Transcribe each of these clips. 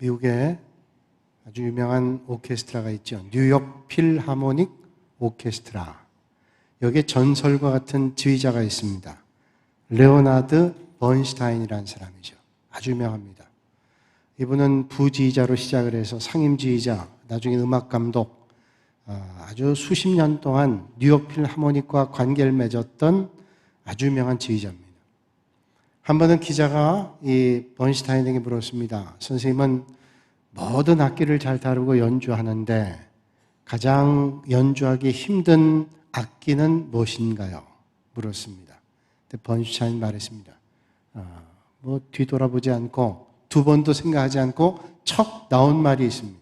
미국에 아주 유명한 오케스트라가 있죠. 뉴욕 필하모닉 오케스트라. 여기에 전설과 같은 지휘자가 있습니다. 레오나드 번슈타인이라는 사람이죠. 아주 유명합니다. 이분은 부지휘자로 시작을 해서 상임지휘자, 나중에 음악감독, 아주 수십 년 동안 뉴욕 필하모닉과 관계를 맺었던 아주 유명한 지휘자입니다. 한 번은 기자가 이 번슈타인에게 물었습니다. 선생님은 모든 악기를 잘 다루고 연주하는데 가장 연주하기 힘든 악기는 무엇인가요? 물었습니다. 근데 번슈타인 말했습니다. 뒤돌아보지 않고 두 번도 생각하지 않고 척 나온 말이 있습니다.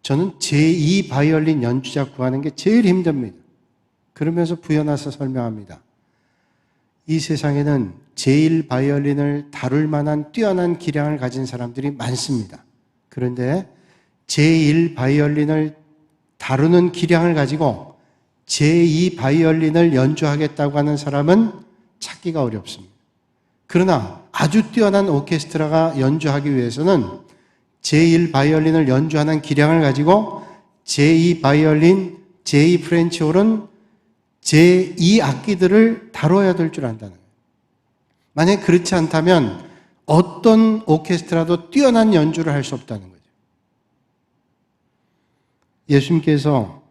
저는 제2 바이올린 연주자 구하는 게 제일 힘듭니다. 그러면서 부연해서 설명합니다. 이 세상에는 제1 바이올린을 다룰 만한 뛰어난 기량을 가진 사람들이 많습니다. 그런데 제1 바이올린을 다루는 기량을 가지고 제2 바이올린을 연주하겠다고 하는 사람은 찾기가 어렵습니다. 그러나 아주 뛰어난 오케스트라가 연주하기 위해서는 제1 바이올린을 연주하는 기량을 가지고 제2 바이올린, 제2 프렌치 홀은 제2 악기들을 다뤄야 될 줄 안다는 거예요. 만약에 그렇지 않다면 어떤 오케스트라도 뛰어난 연주를 할 수 없다는 거죠. 예수님께서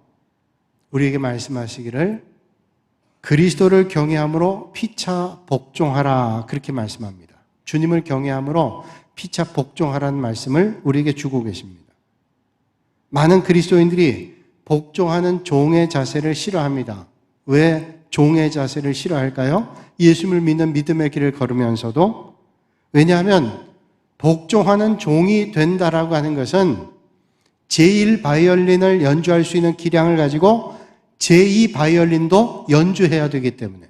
우리에게 말씀하시기를 그리스도를 경외함으로 피차 복종하라 그렇게 말씀합니다. 주님을 경외함으로 피차 복종하라는 말씀을 우리에게 주고 계십니다. 많은 그리스도인들이 복종하는 종의 자세를 싫어합니다. 왜 종의 자세를 싫어할까요? 예수님을 믿는 믿음의 길을 걸으면서도. 왜냐하면 복종하는 종이 된다라고 하는 것은 제1 바이올린을 연주할 수 있는 기량을 가지고 제2 바이올린도 연주해야 되기 때문에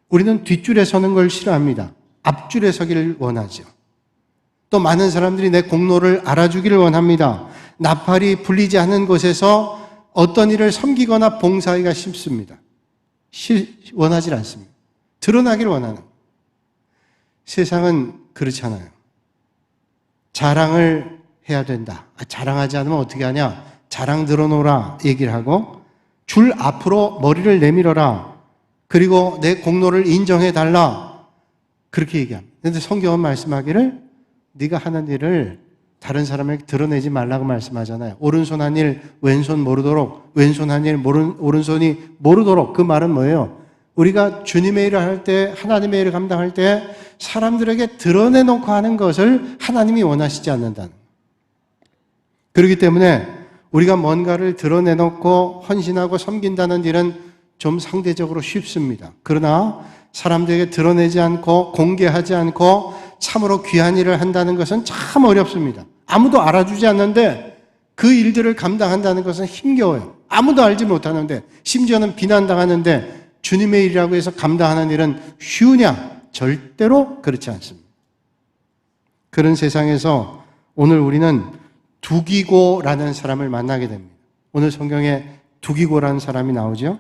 우리는 뒷줄에 서는 걸 싫어합니다. 앞줄에 서기를 원하죠. 또 많은 사람들이 내 공로를 알아주기를 원합니다. 나팔이 불리지 않는 곳에서 어떤 일을 섬기거나 봉사하기가 쉽습니다. 원하지 않습니다. 드러나기를 원하는. 세상은 그렇잖아요. 자랑을 해야 된다. 자랑하지 않으면 어떻게 하냐? 자랑 늘어놓으라 얘기를 하고 줄 앞으로 머리를 내밀어라. 그리고 내 공로를 인정해달라. 그렇게 얘기합니다. 그런데 성경은 말씀하기를 네가 하는 일을 다른 사람에게 드러내지 말라고 말씀하잖아요. 오른손 한 일 왼손 모르도록, 왼손 한 일 오른손이 모르도록. 그 말은 뭐예요? 우리가 주님의 일을 할 때, 하나님의 일을 감당할 때 사람들에게 드러내놓고 하는 것을 하나님이 원하시지 않는다는. 그렇기 때문에 우리가 뭔가를 드러내놓고 헌신하고 섬긴다는 일은 좀 상대적으로 쉽습니다. 그러나 사람들에게 드러내지 않고 공개하지 않고 참으로 귀한 일을 한다는 것은 참 어렵습니다. 아무도 알아주지 않는데 그 일들을 감당한다는 것은 힘겨워요. 아무도 알지 못하는데 심지어는 비난당하는데 주님의 일이라고 해서 감당하는 일은 쉬우냐? 절대로 그렇지 않습니다. 그런 세상에서 오늘 우리는 두기고라는 사람을 만나게 됩니다. 오늘 성경에 두기고라는 사람이 나오죠.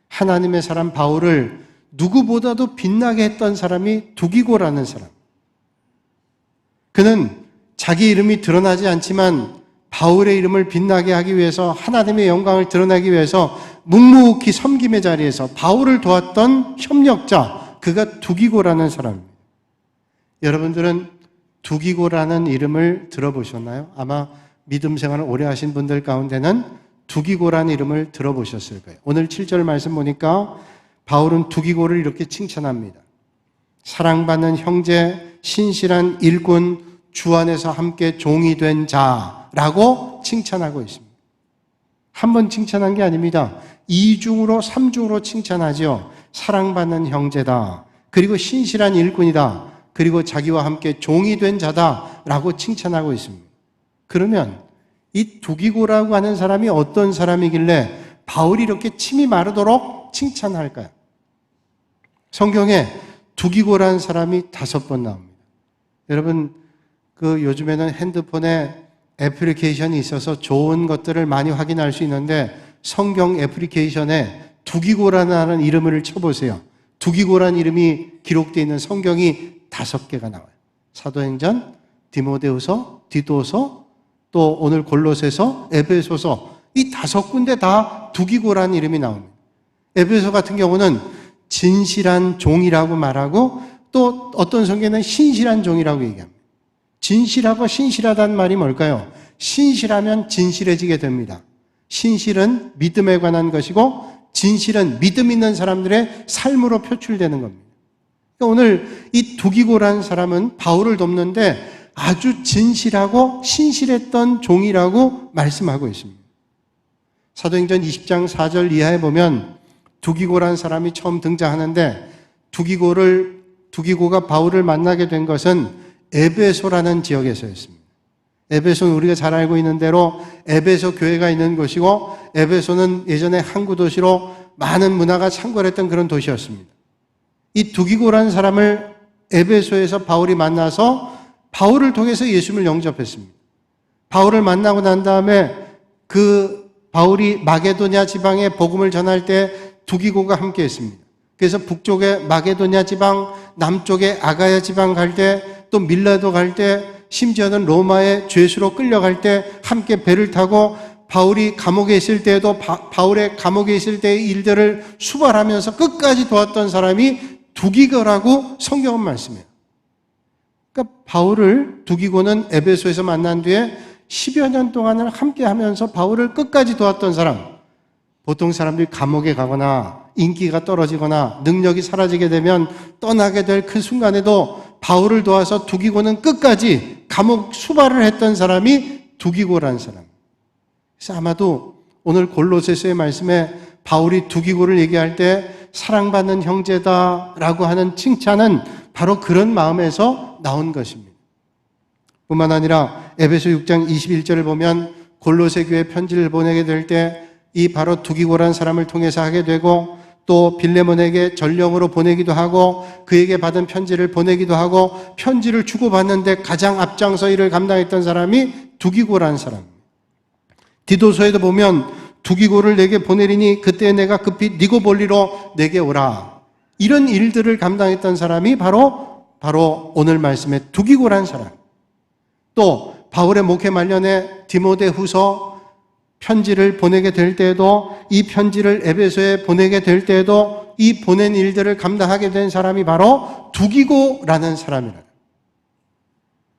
하나님의 사람 바울을 누구보다도 빛나게 했던 사람이 두기고라는 사람. 그는 자기 이름이 드러나지 않지만 바울의 이름을 빛나게 하기 위해서 하나님의 영광을 드러내기 위해서 묵묵히 섬김의 자리에서 바울을 도왔던 협력자, 그가 두기고라는 사람입니다. 여러분들은 두기고라는 이름을 들어보셨나요? 아마 믿음 생활을 오래 하신 분들 가운데는 두기고라는 이름을 들어보셨을 거예요. 오늘 7절 말씀 보니까 바울은 두기고를 이렇게 칭찬합니다. 사랑받는 형제, 신실한 일꾼, 주 안에서 함께 종이 된 자라고 칭찬하고 있습니다. 한 번 칭찬한 게 아닙니다. 2중으로 3중으로 칭찬하죠. 사랑받는 형제다. 그리고 신실한 일꾼이다. 그리고 자기와 함께 종이 된 자다라고 칭찬하고 있습니다. 그러면 이 두기고라고 하는 사람이 어떤 사람이길래 바울이 이렇게 침이 마르도록 칭찬할까요? 성경에 두기고라는 사람이 5번 나옵니다. 여러분, 요즘에는 핸드폰에 애플리케이션이 있어서 좋은 것들을 많이 확인할 수 있는데 성경 애플리케이션에 두기고라는 이름을 쳐보세요. 두기고라는 이름이 기록되어 있는 성경이 5개가 나와요. 사도행전, 디모데후서, 디도서, 또 오늘 골로새서, 에베소서 이 5군데 다 두기고라는 이름이 나옵니다. 에베소 같은 경우는 진실한 종이라고 말하고 또 어떤 성경에는 신실한 종이라고 얘기합니다. 진실하고 신실하다는 말이 뭘까요? 신실하면 진실해지게 됩니다. 신실은 믿음에 관한 것이고 진실은 믿음 있는 사람들의 삶으로 표출되는 겁니다. 그러니까 오늘 이 두기고라는 사람은 바울을 돕는데 아주 진실하고 신실했던 종이라고 말씀하고 있습니다. 사도행전 20장 4절 이하에 보면 두기고라는 사람이 처음 등장하는데 두기고가 바울을 만나게 된 것은 에베소라는 지역에서였습니다. 에베소는 우리가 잘 알고 있는 대로 에베소 교회가 있는 곳이고 에베소는 예전에 항구 도시로 많은 문화가 창궐했던 그런 도시였습니다. 이 두기고라는 사람을 에베소에서 바울이 만나서 바울을 통해서 예수님을 영접했습니다. 바울을 만나고 난 다음에 그 바울이 마게도냐 지방에 복음을 전할 때 두기고가 함께 했습니다. 그래서 북쪽에 마게도냐 지방, 남쪽에 아가야 지방 갈 때, 또 밀라도 갈 때, 심지어는 로마의 죄수로 끌려갈 때 함께 배를 타고 바울이 감옥에 있을 때에도 바울의 감옥에 있을 때의 일들을 수발하면서 끝까지 도왔던 사람이 두기고라고 성경은 말씀해요. 그러니까 바울을 두기고는 에베소에서 만난 뒤에 10여 년 동안을 함께 하면서 바울을 끝까지 도왔던 사람. 보통 사람들이 감옥에 가거나 인기가 떨어지거나 능력이 사라지게 되면 떠나게 될 그 순간에도 바울을 도와서 두기고는 끝까지 감옥 수발을 했던 사람이 두기고라는 사람. 그래서 아마도 오늘 골로새서의 말씀에 바울이 두기고를 얘기할 때 사랑받는 형제다라고 하는 칭찬은 바로 그런 마음에서 나온 것입니다. 뿐만 아니라 에베소 6장 21절을 보면 골로새 교회 편지를 보내게 될 때 이 바로 두기고라는 사람을 통해서 하게 되고 또 빌레몬에게 전령으로 보내기도 하고 그에게 받은 편지를 보내기도 하고 편지를 주고받는데 가장 앞장서 일을 감당했던 사람이 두기고라는 사람. 디도서에도 보면 두기고를 내게 보내리니 그때 내가 급히 니고볼리로 내게 오라. 이런 일들을 감당했던 사람이 바로 오늘 말씀의 두기고라는 사람. 또 바울의 목회 말년에 디모데후서 편지를 보내게 될 때에도 이 편지를 에베소에 보내게 될 때에도 이 보낸 일들을 감당하게 된 사람이 바로 두기고라는 사람이라.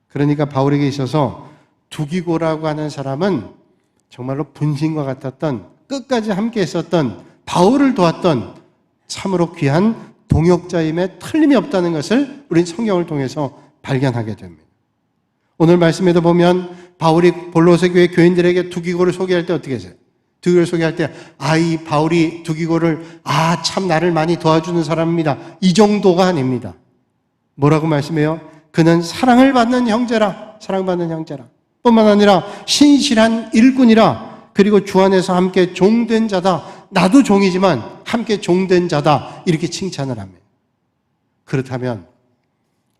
그러니까 바울에게 있어서 두기고라고 하는 사람은 정말로 분신과 같았던 끝까지 함께 했었던 바울을 도왔던 참으로 귀한 동역자임에 틀림이 없다는 것을 우린 성경을 통해서 발견하게 됩니다. 오늘 말씀에도 보면 바울이 골로새 교회 교인들에게 두기고를 소개할 때 어떻게 했어요? 두기고를 소개할 때 이 바울이 두기고를 참 나를 많이 도와주는 사람입니다. 이 정도가 아닙니다. 뭐라고 말씀해요? 그는 사랑을 받는 형제라. 사랑받는 형제라. 뿐만 아니라 신실한 일꾼이라. 그리고 주 안에서 함께 종된 자다. 나도 종이지만 함께 종된 자다. 이렇게 칭찬을 합니다. 그렇다면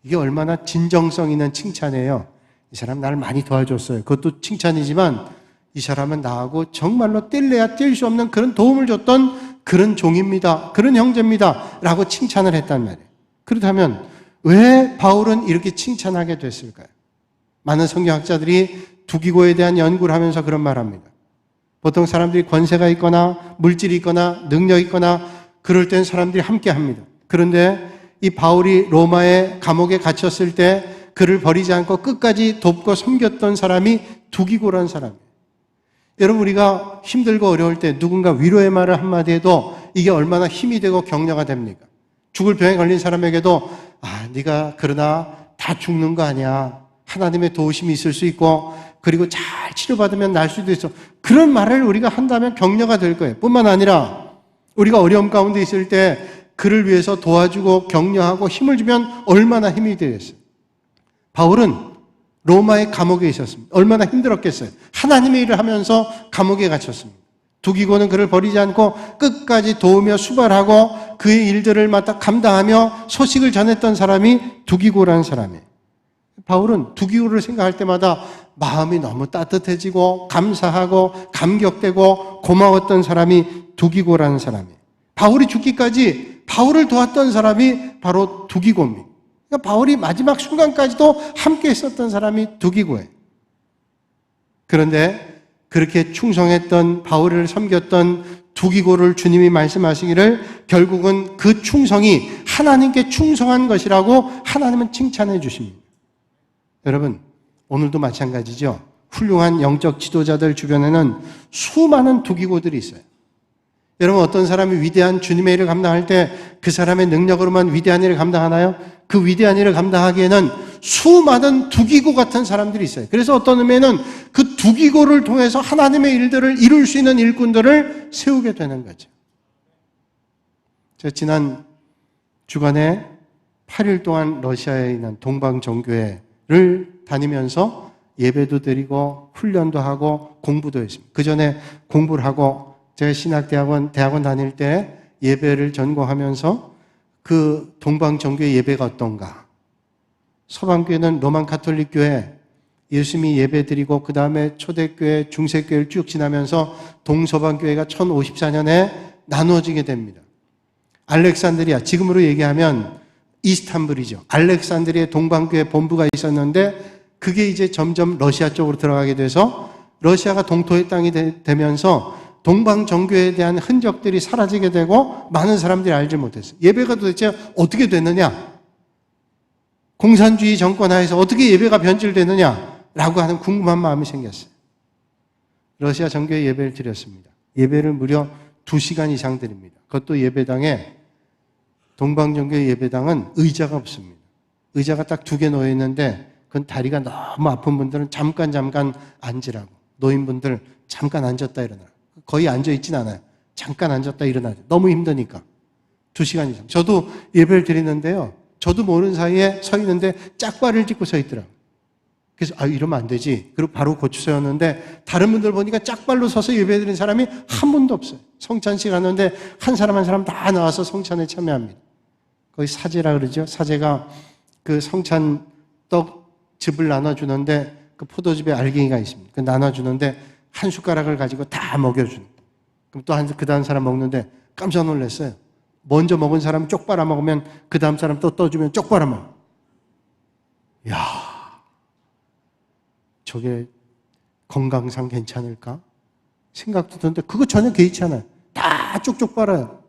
이게 얼마나 진정성 있는 칭찬이에요. 이 사람 나를 많이 도와줬어요. 그것도 칭찬이지만 이 사람은 나하고 정말로 뗄래야 뗄 수 없는 그런 도움을 줬던 그런 종입니다. 그런 형제입니다. 라고 칭찬을 했단 말이에요. 그렇다면 왜 바울은 이렇게 칭찬하게 됐을까요? 많은 성경학자들이 두기고에 대한 연구를 하면서 그런 말합니다. 보통 사람들이 권세가 있거나 물질이 있거나 능력이 있거나 그럴 땐 사람들이 함께 합니다. 그런데 이 바울이 로마의 감옥에 갇혔을 때 그를 버리지 않고 끝까지 돕고 섬겼던 사람이 두기고라는 사람이에요. 여러분 우리가 힘들고 어려울 때 누군가 위로의 말을 한마디 해도 이게 얼마나 힘이 되고 격려가 됩니까? 죽을 병에 걸린 사람에게도 네가 그러나 다 죽는 거 아니야. 하나님의 도우심이 있을 수 있고 그리고 잘 치료받으면 날 수도 있어. 그런 말을 우리가 한다면 격려가 될 거예요. 뿐만 아니라 우리가 어려움 가운데 있을 때 그를 위해서 도와주고 격려하고 힘을 주면 얼마나 힘이 되겠어요. 바울은 로마의 감옥에 있었습니다. 얼마나 힘들었겠어요. 하나님의 일을 하면서 감옥에 갇혔습니다. 두기고는 그를 버리지 않고 끝까지 도우며 수발하고 그의 일들을 맡아 감당하며 소식을 전했던 사람이 두기고라는 사람이에요. 바울은 두기고를 생각할 때마다 마음이 너무 따뜻해지고 감사하고 감격되고 고마웠던 사람이 두기고라는 사람이에요. 바울이 죽기까지 바울을 도왔던 사람이 바로 두기고입니다. 그러니까 바울이 마지막 순간까지도 함께 있었던 사람이 두기고예요. 그런데 그렇게 충성했던 바울을 섬겼던 두기고를 주님이 말씀하시기를 결국은 그 충성이 하나님께 충성한 것이라고 하나님은 칭찬해 주십니다. 여러분, 오늘도 마찬가지죠. 훌륭한 영적 지도자들 주변에는 수많은 두기고들이 있어요. 여러분, 어떤 사람이 위대한 주님의 일을 감당할 때 그 사람의 능력으로만 위대한 일을 감당하나요? 그 위대한 일을 감당하기에는 수많은 두기고 같은 사람들이 있어요. 그래서 어떤 의미에는 그 두기고를 통해서 하나님의 일들을 이룰 수 있는 일꾼들을 세우게 되는 거죠. 제가 지난 주간에 8일 동안 러시아에 있는 동방정교회를 다니면서 예배도 드리고 훈련도 하고 공부도 했습니다. 그 전에 공부를 하고 제가 신학대학원 다닐 때 예배를 전공하면서 그 동방정교회 예배가 어떤가. 서방교회는 로만 가톨릭 교회 예수님이 예배 드리고 그 다음에 초대교회, 중세교회를 쭉 지나면서 동서방교회가 1054년에 나누어지게 됩니다. 알렉산드리아, 지금으로 얘기하면 이스탄불이죠. 알렉산드리아 동방교회 본부가 있었는데 그게 이제 점점 러시아 쪽으로 들어가게 돼서 러시아가 동토의 땅이 되면서 동방정교회에 대한 흔적들이 사라지게 되고 많은 사람들이 알지 못했어요. 예배가 도대체 어떻게 됐느냐? 공산주의 정권 하에서 어떻게 예배가 변질되느냐라고 하는 궁금한 마음이 생겼어요. 러시아 정교회 예배를 드렸습니다. 예배를 무려 2시간 이상 드립니다. 그것도 예배당에 동방정교회 예배당은 의자가 없습니다. 의자가 딱 2개 놓여 있는데 그건 다리가 너무 아픈 분들은 잠깐 앉으라고. 노인분들 잠깐 앉았다 일어나요. 거의 앉아있진 않아요. 잠깐 앉았다 일어나요. 너무 힘드니까. 2시간 이상. 저도 예배를 드리는데요. 저도 모르는 사이에 서 있는데 짝발을 짚고 서 있더라고요. 그래서 이러면 안 되지. 그리고 바로 고쳐 세웠는데 다른 분들 보니까 짝발로 서서 예배 드리는 사람이 한 분도 없어요. 성찬식 하는데 한 사람 다 나와서 성찬에 참여합니다. 거기 사제라 그러죠. 사제가 그 성찬 떡즙을 나눠주는데 그 포도즙에 알갱이가 있습니다. 그 나눠주는데 한 숟가락을 가지고 다 먹여주는. 그럼 또 그 다음 사람 먹는데 깜짝 놀랐어요. 먼저 먹은 사람 쪽 빨아먹으면 그 다음 사람 또 떠주면 쪽 빨아먹어. 이야, 저게 건강상 괜찮을까? 생각도 드는데 그거 전혀 개의치 않아요. 다 쪽쪽 빨아요.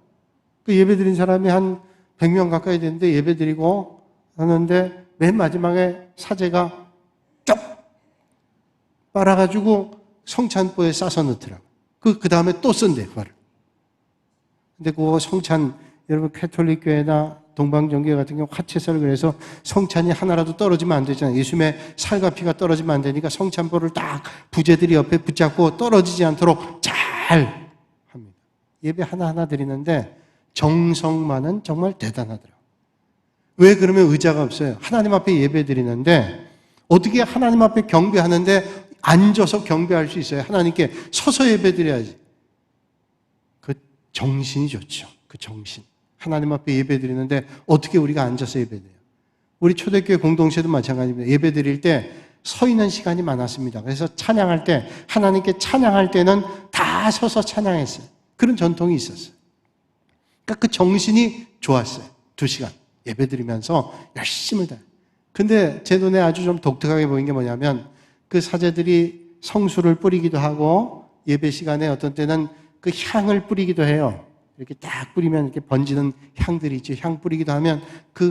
그 예배 드린 사람이 한 100명 가까이 되는데 예배 드리고 하는데 맨 마지막에 사제가 쪽 빨아가지고 성찬보에 싸서 넣더라고요. 그 다음에 또 쓴대, 그거를. 근데 그거 성찬, 여러분, 캐톨릭 교회나 동방정교회 같은 경우 화채설 그래서 성찬이 하나라도 떨어지면 안 되잖아요. 예수님의 살과 피가 떨어지면 안 되니까 성찬보를 딱 부제들이 옆에 붙잡고 떨어지지 않도록 잘 합니다. 예배 하나하나 드리는데 정성만은 정말 대단하더라고요. 왜 그러면 의자가 없어요? 하나님 앞에 예배 드리는데 어떻게 하나님 앞에 경배하는데 앉아서 경배할 수 있어요? 하나님께 서서 예배 드려야지. 그 정신이 좋죠. 그 정신. 하나님 앞에 예배 드리는데 어떻게 우리가 앉아서 예배 드려요? 우리 초대교회 공동체도 마찬가지입니다. 예배 드릴 때 서 있는 시간이 많았습니다. 그래서 찬양할 때, 하나님께 찬양할 때는 다 서서 찬양했어요. 그런 전통이 있었어요. 그러니까 그 정신이 좋았어요. 2시간 예배 드리면서 열심히 다. 근데 제 눈에 아주 좀 독특하게 보인 게 뭐냐면 그 사제들이 성수를 뿌리기도 하고 예배 시간에 어떤 때는 그 향을 뿌리기도 해요. 이렇게 딱 뿌리면 이렇게 번지는 향들이 있죠. 향 뿌리기도 하면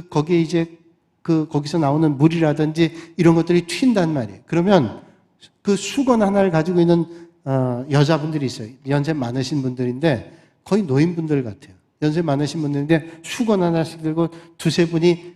거기에 이제 거기서 나오는 물이라든지 이런 것들이 튄단 말이에요. 그러면 그 수건 하나를 가지고 있는 여자분들이 있어요. 연세 많으신 분들인데 거의 노인분들 같아요. 연세 많으신 분들인데 수건 하나씩 들고 2-3분이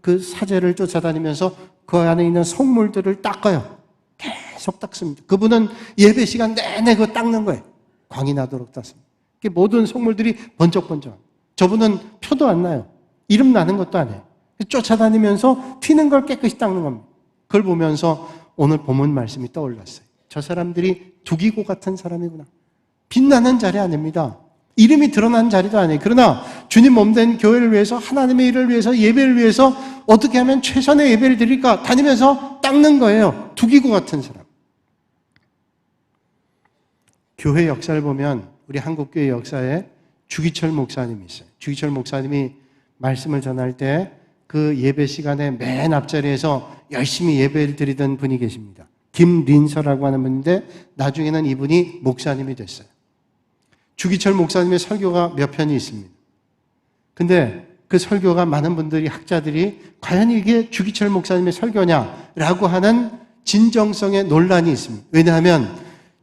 그 사제를 쫓아다니면서 그 안에 있는 속물들을 닦아요. 계속 닦습니다. 그분은 예배 시간 내내 그거 닦는 거예요. 광이 나도록 닦습니다. 모든 속물들이 번쩍번쩍. 저분은 표도 안 나요. 이름 나는 것도 안 해요. 쫓아다니면서 튀는 걸 깨끗이 닦는 겁니다. 그걸 보면서 오늘 본문 말씀이 떠올랐어요. 저 사람들이 두기고 같은 사람이구나. 빛나는 자리 아닙니다. 이름이 드러난 자리도 아니에요. 그러나 주님 몸된 교회를 위해서, 하나님의 일을 위해서, 예배를 위해서 어떻게 하면 최선의 예배를 드릴까 다니면서 닦는 거예요. 두기고 같은 사람. 교회 역사를 보면 우리 한국교회 역사에 주기철 목사님이 있어요. 주기철 목사님이 말씀을 전할 때 그 예배 시간에 맨 앞자리에서 열심히 예배를 드리던 분이 계십니다. 김린서라고 하는 분인데 나중에는 이분이 목사님이 됐어요. 주기철 목사님의 설교가 몇 편이 있습니다. 근데 그 설교가 많은 분들이, 학자들이 과연 이게 주기철 목사님의 설교냐라고 하는 진정성의 논란이 있습니다. 왜냐하면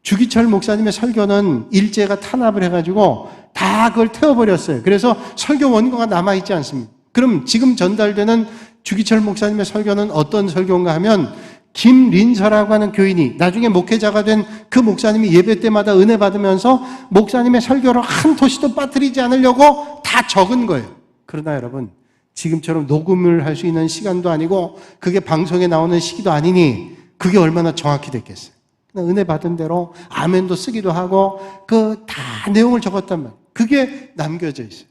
주기철 목사님의 설교는 일제가 탄압을 해가지고 다 그걸 태워버렸어요. 그래서 설교 원고가 남아있지 않습니다. 그럼 지금 전달되는 주기철 목사님의 설교는 어떤 설교인가 하면 김린서라고 하는 교인이 나중에 목회자가 된 그 목사님이 예배 때마다 은혜 받으면서 목사님의 설교를 한 토시도 빠뜨리지 않으려고 다 적은 거예요. 그러나 여러분, 지금처럼 녹음을 할 수 있는 시간도 아니고 그게 방송에 나오는 시기도 아니니 그게 얼마나 정확히 됐겠어요. 그냥 은혜 받은 대로 아멘도 쓰기도 하고 그 다 내용을 적었단 말이에요. 그게 남겨져 있어요.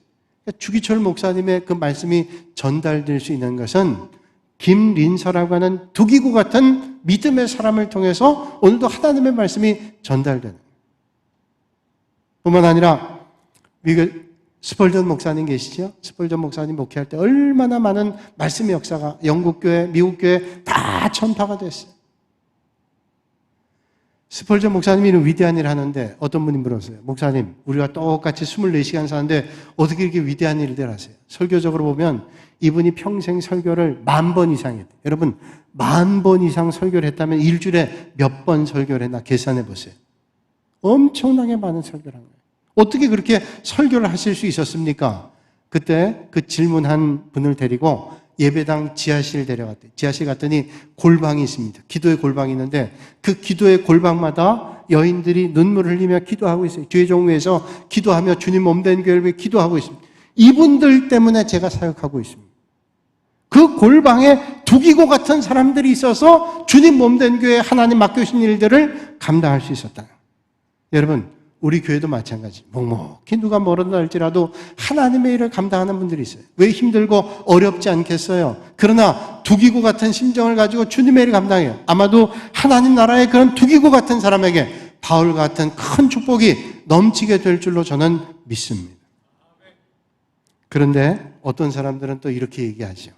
주기철 목사님의 그 말씀이 전달될 수 있는 것은 김린서라고 하는 두기구 같은 믿음의 사람을 통해서 오늘도 하나님의 말씀이 전달되는 뿐만 아니라 미국 스펄전 목사님 계시죠? 스펄전 목사님 목회할 때 얼마나 많은 말씀의 역사가 영국교회, 미국교회 다 전파가 됐어요. 스펄전 목사님이 이런 위대한 일을 하는데 어떤 분이 물었어요. 목사님, 우리가 똑같이 24시간 사는데 어떻게 이렇게 위대한 일을 하세요? 설교적으로 보면 이분이 평생 설교를 10,000번 이상 했대요. 여러분, 10,000번 이상 설교를 했다면 일주일에 몇 번 설교를 했나 계산해 보세요. 엄청나게 많은 설교를 한 거예요. 어떻게 그렇게 설교를 하실 수 있었습니까? 그때 그 질문한 분을 데리고 예배당 지하실 데려갔대요. 지하실 갔더니 골방이 있습니다. 기도의 골방이 있는데 그 기도의 골방마다 여인들이 눈물을 흘리며 기도하고 있어요. 뒤에 종회에서 기도하며 주님 몸된 교회를 위해 기도하고 있습니다. 이분들 때문에 제가 사역하고 있습니다. 그 골방에 두기고 같은 사람들이 있어서 주님 몸된 교회에 하나님 맡겨주신 일들을 감당할 수 있었다. 여러분, 우리 교회도 마찬가지. 묵묵히 누가 멀어다 할지라도 하나님의 일을 감당하는 분들이 있어요. 왜 힘들고 어렵지 않겠어요? 그러나 두기고 같은 심정을 가지고 주님의 일을 감당해요. 아마도 하나님 나라의 그런 두기고 같은 사람에게 바울 같은 큰 축복이 넘치게 될 줄로 저는 믿습니다. 그런데 어떤 사람들은 또 이렇게 얘기하죠.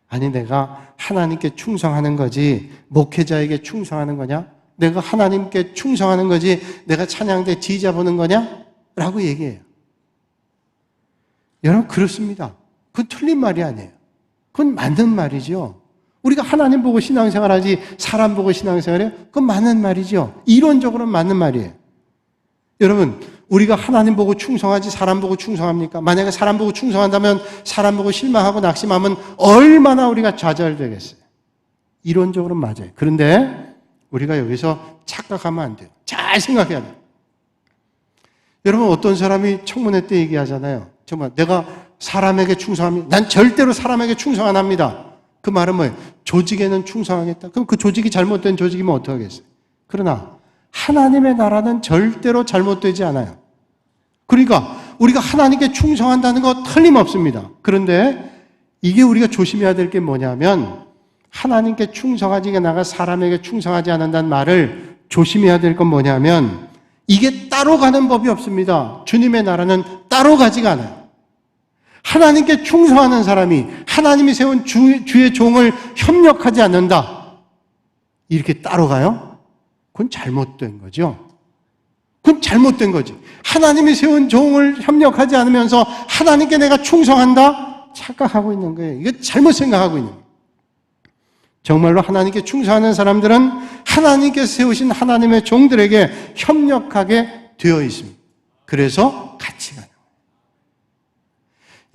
아니, 내가 하나님께 충성하는 거지 목회자에게 충성하는 거냐? 내가 하나님께 충성하는 거지 내가 찬양대 지휘자 보는 거냐? 라고 얘기해요. 여러분, 그렇습니다. 그건 틀린 말이 아니에요. 그건 맞는 말이죠. 우리가 하나님 보고 신앙생활하지 사람 보고 신앙생활해요? 그건 맞는 말이죠. 이론적으로는 맞는 말이에요. 여러분, 우리가 하나님 보고 충성하지 사람 보고 충성합니까? 만약에 사람 보고 충성한다면 사람 보고 실망하고 낙심하면 얼마나 우리가 좌절되겠어요. 이론적으로는 맞아요. 그런데 우리가 여기서 착각하면 안 돼요. 잘 생각해야 돼요. 여러분, 어떤 사람이 청문회 때 얘기하잖아요. 정말 내가 사람에게 충성합니다. 난 절대로 사람에게 충성 안 합니다. 그 말은 뭐예요? 조직에는 충성하겠다. 그럼 그 조직이 잘못된 조직이면 어떡하겠어요? 그러나 하나님의 나라는 절대로 잘못되지 않아요. 그러니까 우리가 하나님께 충성한다는 거 틀림없습니다. 그런데 이게 우리가 조심해야 될 게 뭐냐면 하나님께 충성하지 나가 사람에게 충성하지 않는다는 말을 조심해야 될 건 뭐냐면 이게 따로 가는 법이 없습니다. 주님의 나라는 따로 가지가 않아요. 하나님께 충성하는 사람이 하나님이 세운 주의 종을 협력하지 않는다. 이렇게 따로 가요? 그건 잘못된 거죠. 그건 잘못된 거지. 하나님이 세운 종을 협력하지 않으면서 하나님께 내가 충성한다? 착각하고 있는 거예요. 이거 잘못 생각하고 있는 거예요. 정말로 하나님께 충성하는 사람들은 하나님께서 세우신 하나님의 종들에게 협력하게 되어 있습니다. 그래서 같이 가는 거예요.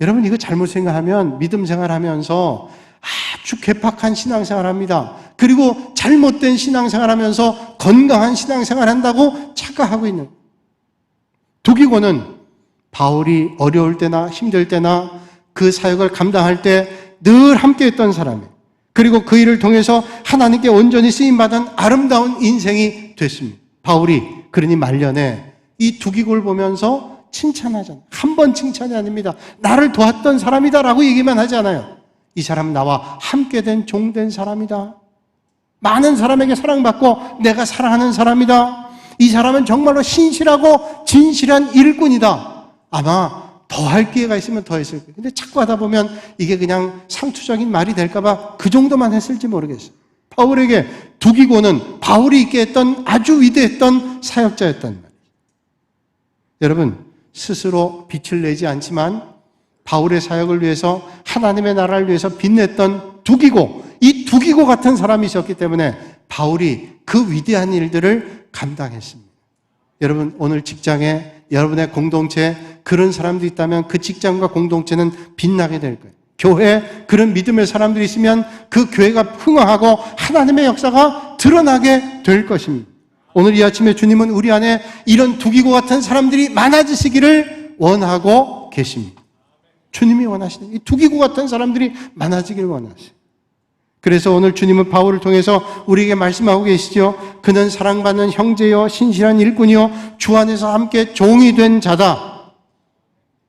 여러분, 이거 잘못 생각하면 믿음 생활하면서 아주 괴팍한 신앙생활합니다. 그리고 잘못된 신앙생활하면서 건강한 신앙생활한다고 착각하고 있는 거예요. 두기고는 바울이 어려울 때나 힘들 때나 그 사역을 감당할 때 늘 함께했던 사람이에요. 그리고 그 일을 통해서 하나님께 온전히 쓰임받은 아름다운 인생이 됐습니다. 바울이 그러니 말년에 이 두기고를 보면서 칭찬하잖아요. 한 번 칭찬이 아닙니다. 나를 도왔던 사람이다 라고 얘기만 하지 않아요. 이 사람은 나와 함께 된 종된 사람이다. 많은 사람에게 사랑받고 내가 사랑하는 사람이다. 이 사람은 정말로 신실하고 진실한 일꾼이다. 아마 더 할 기회가 있으면 더 했을 거예요. 근데 자꾸 하다 보면 이게 그냥 상투적인 말이 될까봐 그 정도만 했을지 모르겠어요. 바울에게 두기고는 바울이 있게 했던 아주 위대했던 사역자였단 말이에요. 여러분, 스스로 빛을 내지 않지만 바울의 사역을 위해서 하나님의 나라를 위해서 빛냈던 두기고, 이 두기고 같은 사람이 있었기 때문에 바울이 그 위대한 일들을 감당했습니다. 여러분, 오늘 직장에 여러분의 공동체에 그런 사람도 있다면 그 직장과 공동체는 빛나게 될 거예요. 교회에 그런 믿음의 사람들이 있으면 그 교회가 흥황하고 하나님의 역사가 드러나게 될 것입니다. 오늘 이 아침에 주님은 우리 안에 이런 두기고 같은 사람들이 많아지시기를 원하고 계십니다. 주님이 원하시는 이 두기고 같은 사람들이 많아지기를 원하세요. 그래서 오늘 주님은 바울을 통해서 우리에게 말씀하고 계시죠. 그는 사랑받는 형제요 신실한 일꾼이요 주 안에서 함께 종이 된 자다.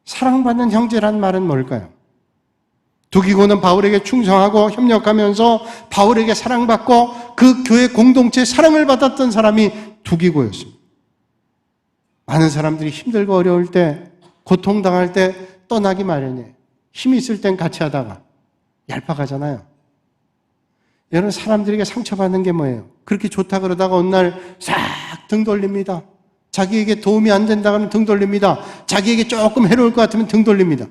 사랑받는 형제란 말은 뭘까요? 두기고는 바울에게 충성하고 협력하면서 바울에게 사랑받고 그 교회 공동체에 사랑을 받았던 사람이 두기고였습니다. 많은 사람들이 힘들고 어려울 때, 고통당할 때 떠나기 마련이에요. 힘이 있을 땐 같이 하다가 얄팍하잖아요. 여러분, 사람들에게 상처받는 게 뭐예요? 그렇게 좋다 그러다가 어느 날 싹 등 돌립니다. 자기에게 도움이 안 된다 하면 등 돌립니다. 자기에게 조금 해로울 것 같으면 등 돌립니다.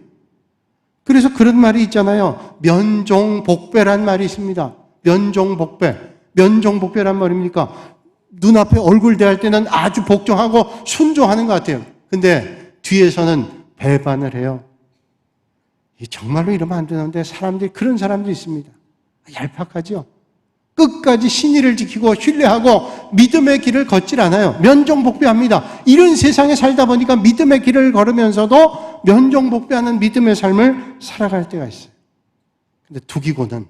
그래서 그런 말이 있잖아요. 면종복배란 말이 있습니다. 면종복배. 면종복배란 말입니까? 눈앞에 얼굴 대할 때는 아주 복종하고 순종하는 것 같아요. 근데 뒤에서는 배반을 해요. 정말로 이러면 안 되는데 사람들이 그런 사람도 있습니다. 얄팍하죠. 끝까지 신의를 지키고 신뢰하고 믿음의 길을 걷질 않아요. 면종복배합니다. 이런 세상에 살다 보니까 믿음의 길을 걸으면서도 면종복배하는 믿음의 삶을 살아갈 때가 있어요. 근데 두기고는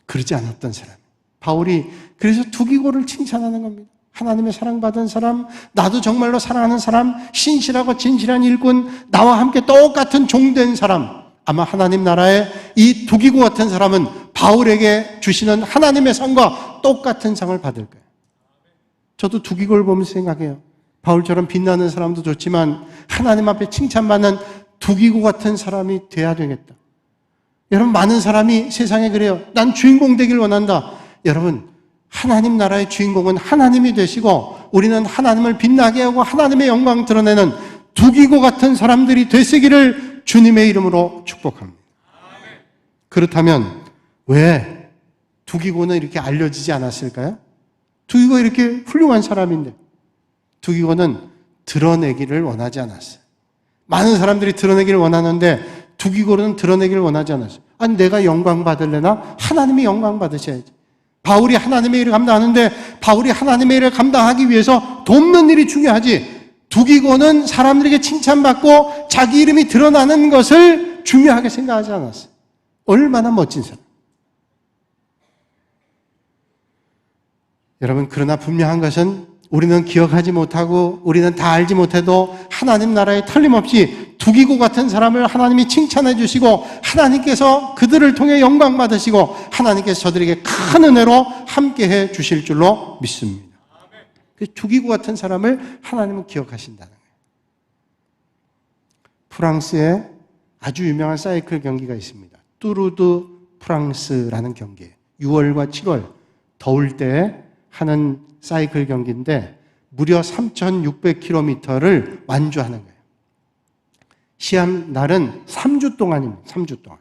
그러지 않았던 사람. 바울이 그래서 두기고를 칭찬하는 겁니다. 하나님의 사랑받은 사람, 나도 정말로 사랑하는 사람, 신실하고 진실한 일꾼, 나와 함께 똑같은 종된 사람. 아마 하나님 나라의 이 두기고 같은 사람은 바울에게 주시는 하나님의 상과 똑같은 상을 받을 거예요. 저도 두기고를 보면서 생각해요. 바울처럼 빛나는 사람도 좋지만 하나님 앞에 칭찬받는 두기고 같은 사람이 돼야 되겠다. 여러분, 많은 사람이 세상에 그래요. 난 주인공 되길 원한다. 여러분, 하나님 나라의 주인공은 하나님이 되시고 우리는 하나님을 빛나게 하고 하나님의 영광 드러내는 두기고 같은 사람들이 되시기를 주님의 이름으로 축복합니다. 그렇다면 왜 두기고는 이렇게 알려지지 않았을까요? 두기고 이렇게 훌륭한 사람인데 두기고는 드러내기를 원하지 않았어요. 많은 사람들이 드러내기를 원하는데 두기고는 드러내기를 원하지 않았어요. 아니, 내가 영광 받을래나? 하나님이 영광 받으셔야지. 바울이 하나님의 일을 감당하는데 바울이 하나님의 일을 감당하기 위해서 돕는 일이 중요하지. 두기고는 사람들에게 칭찬받고 자기 이름이 드러나는 것을 중요하게 생각하지 않았어요. 얼마나 멋진 사람. 여러분, 그러나 분명한 것은 우리는 기억하지 못하고 우리는 다 알지 못해도 하나님 나라에 틀림없이 두기고 같은 사람을 하나님이 칭찬해 주시고 하나님께서 그들을 통해 영광 받으시고 하나님께서 저들에게 큰 은혜로 함께해 주실 줄로 믿습니다. 두기고 같은 사람을 하나님은 기억하신다는 거예요. 프랑스에 아주 유명한 사이클 경기가 있습니다. 뚜르드 프랑스라는 경기예요. 6월과 7월 더울 때 하는 사이클 경기인데 무려 3,600km를 완주하는 거예요. 시합 날은 3주 동안입니다. 3주 동안.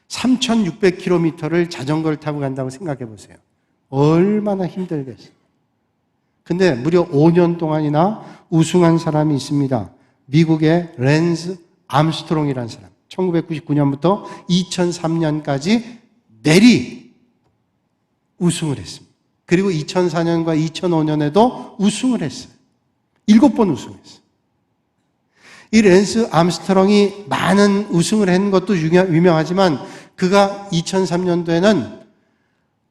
3,600km를 자전거를 타고 간다고 생각해 보세요. 얼마나 힘들겠어요. 근데 무려 5년 동안이나 우승한 사람이 있습니다. 미국의 랜스 암스트롱이라는 사람. 1999년부터 2003년까지 내리 우승을 했습니다. 그리고 2004년과 2005년에도 우승을 했어요. 7번 우승했어요. 이 랜스 암스트롱이 많은 우승을 한 것도 유명하지만 그가 2003년도에는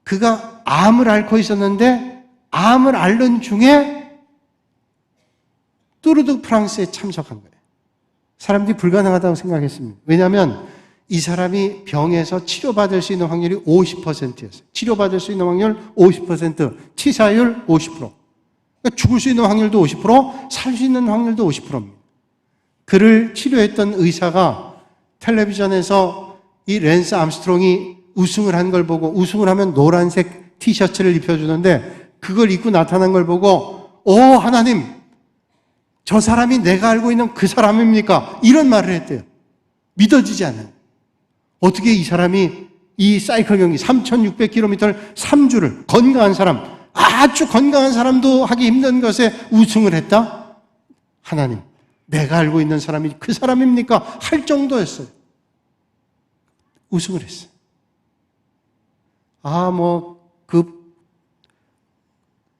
그가 암을 앓고 있었는데 암을 앓는 중에 뚜르드 프랑스에 참석한 거예요. 사람들이 불가능하다고 생각했습니다. 왜냐하면 이 사람이 병에서 치료받을 수 있는 확률이 50%였어요. 치료받을 수 있는 확률 50%, 치사율 50%. 그러니까 죽을 수 있는 확률도 50%, 살 수 있는 확률도 50%입니다. 그를 치료했던 의사가 텔레비전에서 이 랜스 암스트롱이 우승을 한 걸 보고, 우승을 하면 노란색 티셔츠를 입혀주는데 그걸 입고 나타난 걸 보고, 오 하나님, 저 사람이 내가 알고 있는 그 사람입니까? 이런 말을 했대요. 믿어지지 않아요. 어떻게 이 사람이 이 사이클 경기 3,600km를 3주를 건강한 사람, 아주 건강한 사람도 하기 힘든 것에 우승을 했다? 하나님, 내가 알고 있는 사람이 그 사람입니까? 할 정도였어요. 우승을 했어요. 그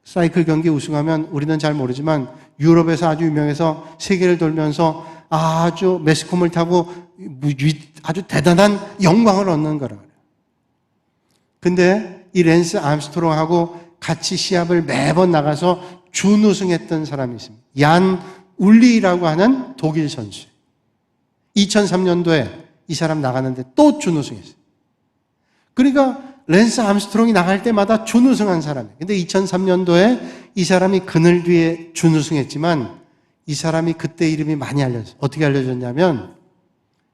사이클 경기 우승하면 우리는 잘 모르지만 유럽에서 아주 유명해서 세계를 돌면서 아주 매스컴을 타고 아주 대단한 영광을 얻는 거라 그래요. 근데 이 랜스 암스트롱하고 같이 시합을 매번 나가서 준우승했던 사람이 있습니다. 얀 울리라고 하는 독일 선수. 2003년도에 이 사람 나가는데 또 준우승했어요. 그러니까 랜스 암스트롱이 나갈 때마다 준우승한 사람이에요. 근데 2003년도에 이 사람이 그늘 뒤에 준우승했지만 이 사람이 그때 이름이 많이 알려졌어요. 어떻게 알려졌냐면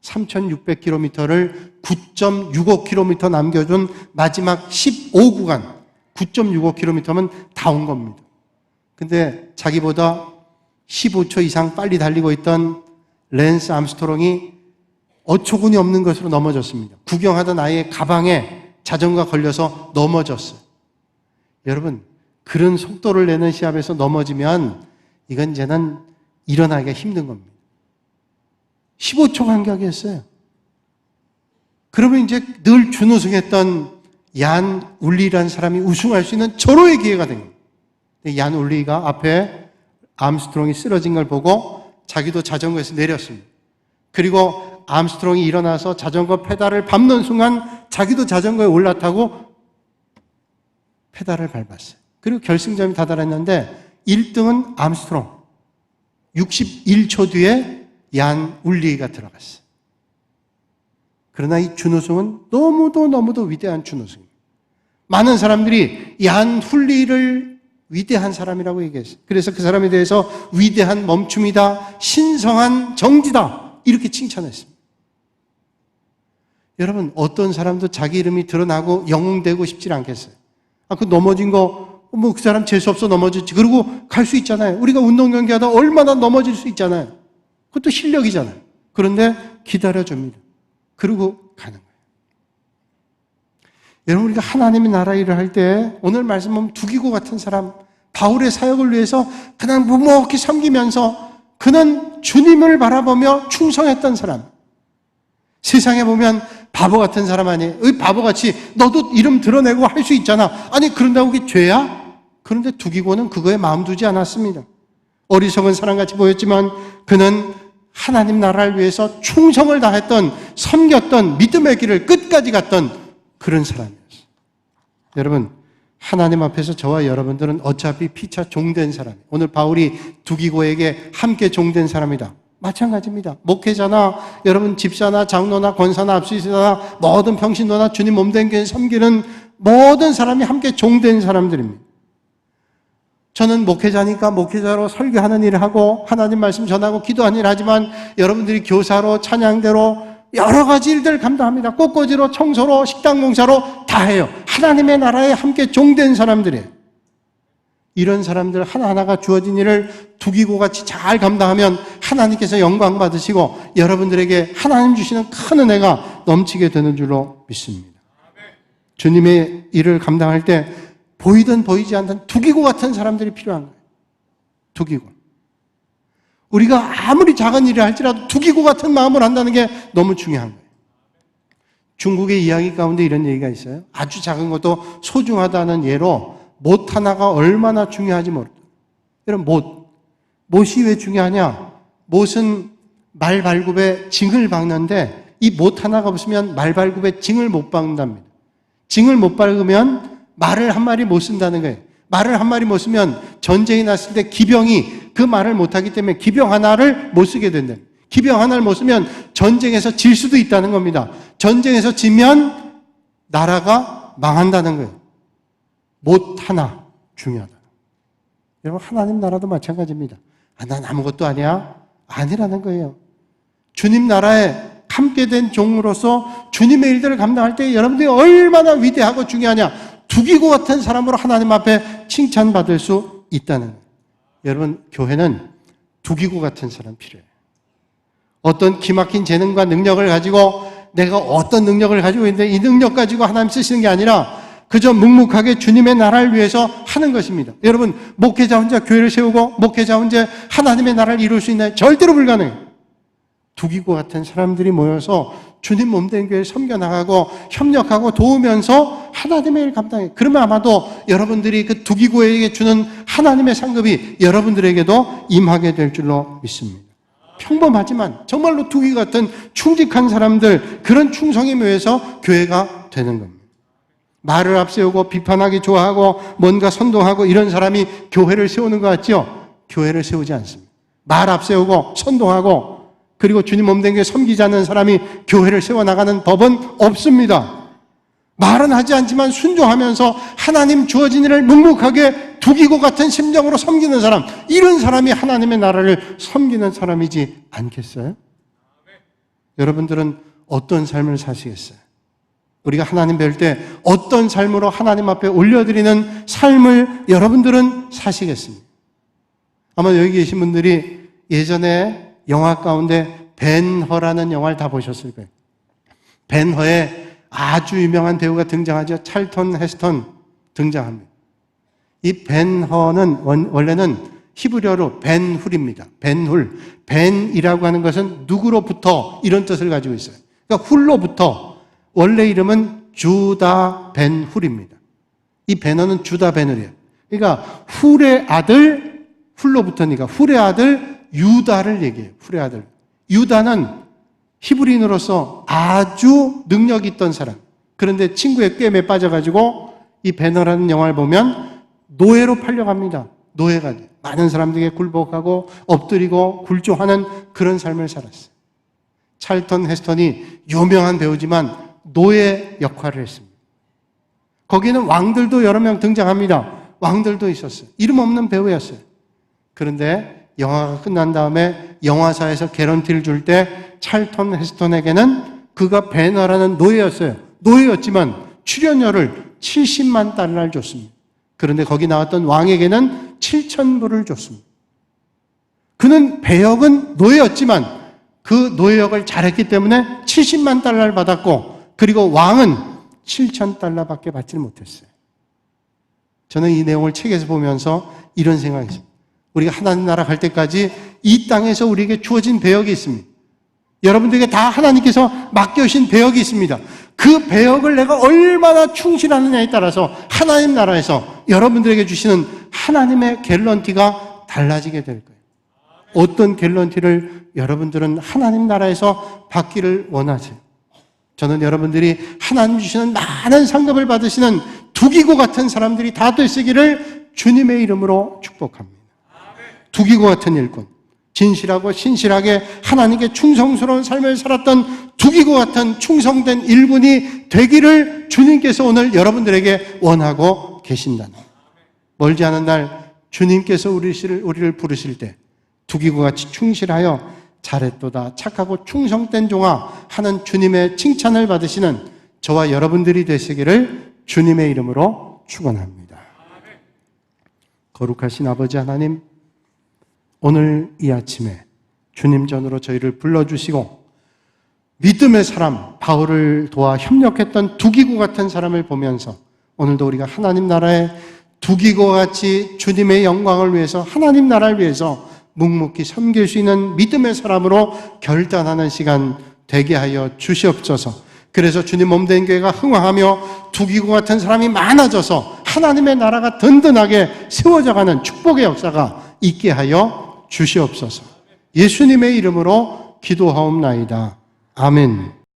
3,600km를 9.65km 남겨준 마지막 15구간 9.65km면 다 온 겁니다. 근데 자기보다 15초 이상 빨리 달리고 있던 랜스 암스트롱이 어처구니 없는 것으로 넘어졌습니다. 구경하던 아이의 가방에 자전거가 걸려서 넘어졌어요. 여러분, 그런 속도를 내는 시합에서 넘어지면 이건 이제는 일어나기가 힘든 겁니다. 15초 간격이었어요. 그러면 이제 늘 준우승했던 얀 울리라는 사람이 우승할 수 있는 절호의 기회가 된 거예요. 얀 울리가 앞에 암스트롱이 쓰러진 걸 보고 자기도 자전거에서 내렸습니다. 그리고 암스트롱이 일어나서 자전거 페달을 밟는 순간 자기도 자전거에 올라타고 페달을 밟았어요. 그리고 결승점이 다다랐는데 1등은 암스트롱, 61초 뒤에 얀 울리가 들어갔어요. 그러나 이 준우승은 너무도 위대한 준우승입니다. 많은 사람들이 얀 훌리를 위대한 사람이라고 얘기했어요. 그래서 그 사람에 대해서 위대한 멈춤이다, 신성한 정지다 이렇게 칭찬했습니다. 여러분, 어떤 사람도 자기 이름이 드러나고 영웅되고 싶지 않겠어요? 그 넘어진 거, 그 사람 재수없어 넘어졌지. 그러고 갈 수 있잖아요. 우리가 운동 경기하다 얼마나 넘어질 수 있잖아요. 그것도 실력이잖아요. 그런데 기다려줍니다. 그러고 가는 거예요. 여러분, 우리가 하나님의 나라 일을 할 때 오늘 말씀 보면 두기고 같은 사람, 바울의 사역을 위해서 그냥 묵묵히 섬기면서 그는 주님을 바라보며 충성했던 사람. 세상에 보면 바보 같은 사람 아니에요. 바보같이 너도 이름 드러내고 할 수 있잖아. 아니, 그런다고 그게 죄야? 그런데 두기고는 그거에 마음 두지 않았습니다. 어리석은 사람같이 보였지만 그는 하나님 나라를 위해서 충성을 다했던, 섬겼던, 믿음의 길을 끝까지 갔던 그런 사람이었어요. 여러분, 하나님 앞에서 저와 여러분들은 어차피 피차 종된 사람이에요. 오늘 바울이 두기고에게 함께 종된 사람이다. 마찬가지입니다. 목회자나 여러분 집사나 장로나 권사나 압수이사나 모든 평신도나 주님 몸된 교회 섬기는 모든 사람이 함께 종된 사람들입니다. 저는 목회자니까 목회자로 설교하는 일을 하고 하나님 말씀 전하고 기도하는 일을 하지만 여러분들이 교사로 찬양대로 여러 가지 일들을 감당합니다. 꽃꽂이로 청소로 식당 공사로 다 해요. 하나님의 나라에 함께 종된 사람들이에요. 이런 사람들 하나하나가 주어진 일을 두기고같이 잘 감당하면 하나님께서 영광 받으시고 여러분들에게 하나님 주시는 큰 은혜가 넘치게 되는 줄로 믿습니다. 주님의 일을 감당할 때 보이든 보이지 않든 두기고 같은 사람들이 필요한 거예요. 두기고. 우리가 아무리 작은 일을 할지라도 두기고 같은 마음을 한다는 게 너무 중요한 거예요. 중국의 이야기 가운데 이런 얘기가 있어요. 아주 작은 것도 소중하다는 예로 못 하나가 얼마나 중요하지 모르다. 여러분, 못이 왜 중요하냐? 못은 말발굽에 징을 박는데 이 못 하나가 없으면 말발굽에 징을 못 박는답니다. 징을 못 박으면 말을 한 마리 못 쓴다는 거예요. 말을 한 마리 못 쓰면 전쟁이 났을 때 기병이 그 말을 못하기 때문에 기병 하나를 못 쓰게 된다. 기병 하나를 못 쓰면 전쟁에서 질 수도 있다는 겁니다. 전쟁에서 지면 나라가 망한다는 거예요. 못 하나 중요하다. 여러분, 하나님 나라도 마찬가지입니다. 난 아무것도 아니야? 아니라는 거예요. 주님 나라에 함께 된 종으로서 주님의 일들을 감당할 때 여러분들이 얼마나 위대하고 중요하냐. 두기고 같은 사람으로 하나님 앞에 칭찬받을 수 있다는 거예요. 여러분, 교회는 두기고 같은 사람 필요해요. 어떤 기막힌 재능과 능력을 가지고 내가 어떤 능력을 가지고 있는데 이 능력 가지고 하나님 쓰시는 게 아니라 그저 묵묵하게 주님의 나라를 위해서 하는 것입니다. 여러분, 목회자 혼자 교회를 세우고 목회자 혼자 하나님의 나라를 이룰 수 있나요? 절대로 불가능해요. 두기고 같은 사람들이 모여서 주님 몸된 교회를 섬겨나가고 협력하고 도우면서 하나님의 일 감당해요. 그러면 아마도 여러분들이 그 두기고에게 주는 하나님의 상급이 여러분들에게도 임하게 될 줄로 믿습니다. 평범하지만 정말로 두기 같은 충직한 사람들, 그런 충성에 모여서 교회가 되는 겁니다. 말을 앞세우고 비판하기 좋아하고 뭔가 선동하고 이런 사람이 교회를 세우는 것 같죠? 교회를 세우지 않습니다. 말 앞세우고 선동하고 그리고 주님 몸된 교회 섬기지 않는 사람이 교회를 세워나가는 법은 없습니다. 말은 하지 않지만 순종하면서 하나님 주어진 일을 묵묵하게 두기고 같은 심정으로 섬기는 사람, 이런 사람이 하나님의 나라를 섬기는 사람이지 않겠어요? 여러분들은 어떤 삶을 사시겠어요? 우리가 하나님 배울 때 어떤 삶으로 하나님 앞에 올려드리는 삶을 여러분들은 사시겠습니까? 아마 여기 계신 분들이 예전에 영화 가운데 벤허라는 영화를 다 보셨을 거예요. 벤허에 아주 유명한 배우가 등장하죠. 찰턴 헤스턴 등장합니다. 이 벤허는 원래는 히브리어로 벤훌입니다. 벤훌. 벤이라고 하는 것은 누구로부터 이런 뜻을 가지고 있어요. 그러니까 훌로부터. 원래 이름은 주다 벤훌입니다. 이 벤허는 주다 벤훌이에요. 그러니까 훌의 아들, 훌로부터니까 훌의 아들 유다를 얘기해요. 훌의 아들. 유다는 히브리인으로서 아주 능력이 있던 사람. 그런데 친구의 꿰매에 빠져가지고 이 벤허라는 영화를 보면 노예로 팔려갑니다. 노예가 많은 사람들에게 굴복하고 엎드리고 굴조하는 그런 삶을 살았어요. 찰턴 헤스턴이 유명한 배우지만 노예 역할을 했습니다. 거기는 왕들도 여러 명 등장합니다. 왕들도 있었어요. 이름 없는 배우였어요. 그런데 영화가 끝난 다음에 영화사에서 개런티를 줄 때 찰턴 헤스턴에게는 그가 벤허라는 노예였어요. 노예였지만 출연료를 70만 달러를 줬습니다. 그런데 거기 나왔던 왕에게는 7,000불을 줬습니다. 그는 배역은 노예였지만 그 노예역을 잘했기 때문에 70만 달러를 받았고, 그리고 왕은 7,000달러밖에 받지 못했어요. 저는 이 내용을 책에서 보면서 이런 생각이 있습니다. 우리가 하나님 나라 갈 때까지 이 땅에서 우리에게 주어진 배역이 있습니다. 여러분들에게 다 하나님께서 맡겨주신 배역이 있습니다. 그 배역을 내가 얼마나 충실하느냐에 따라서 하나님 나라에서 여러분들에게 주시는 하나님의 갤런티가 달라지게 될 거예요. 어떤 갤런티를 여러분들은 하나님 나라에서 받기를 원하세요? 저는 여러분들이 하나님 주시는 많은 상급을 받으시는 두기고 같은 사람들이 다 되시기를 주님의 이름으로 축복합니다. 두기고 같은 일꾼, 진실하고 신실하게 하나님께 충성스러운 삶을 살았던 두기고 같은 충성된 일꾼이 되기를 주님께서 오늘 여러분들에게 원하고 계신다는, 멀지 않은 날 주님께서 우리를 부르실 때 두기고 같이 충실하여 잘했도다 착하고 충성된 종아 하는 주님의 칭찬을 받으시는 저와 여러분들이 되시기를 주님의 이름으로 축원합니다. 거룩하신 아버지 하나님, 오늘 이 아침에 주님 전으로 저희를 불러주시고 믿음의 사람 바울을 도와 협력했던 두기고 같은 사람을 보면서 오늘도 우리가 하나님 나라의 두기고 같이 주님의 영광을 위해서 하나님 나라를 위해서 묵묵히 섬길 수 있는 믿음의 사람으로 결단하는 시간 되게 하여 주시옵소서. 그래서 주님 몸된 교회가 흥왕하며 두기고 같은 사람이 많아져서 하나님의 나라가 든든하게 세워져가는 축복의 역사가 있게 하여 주시옵소서. 예수님의 이름으로 기도하옵나이다. 아멘.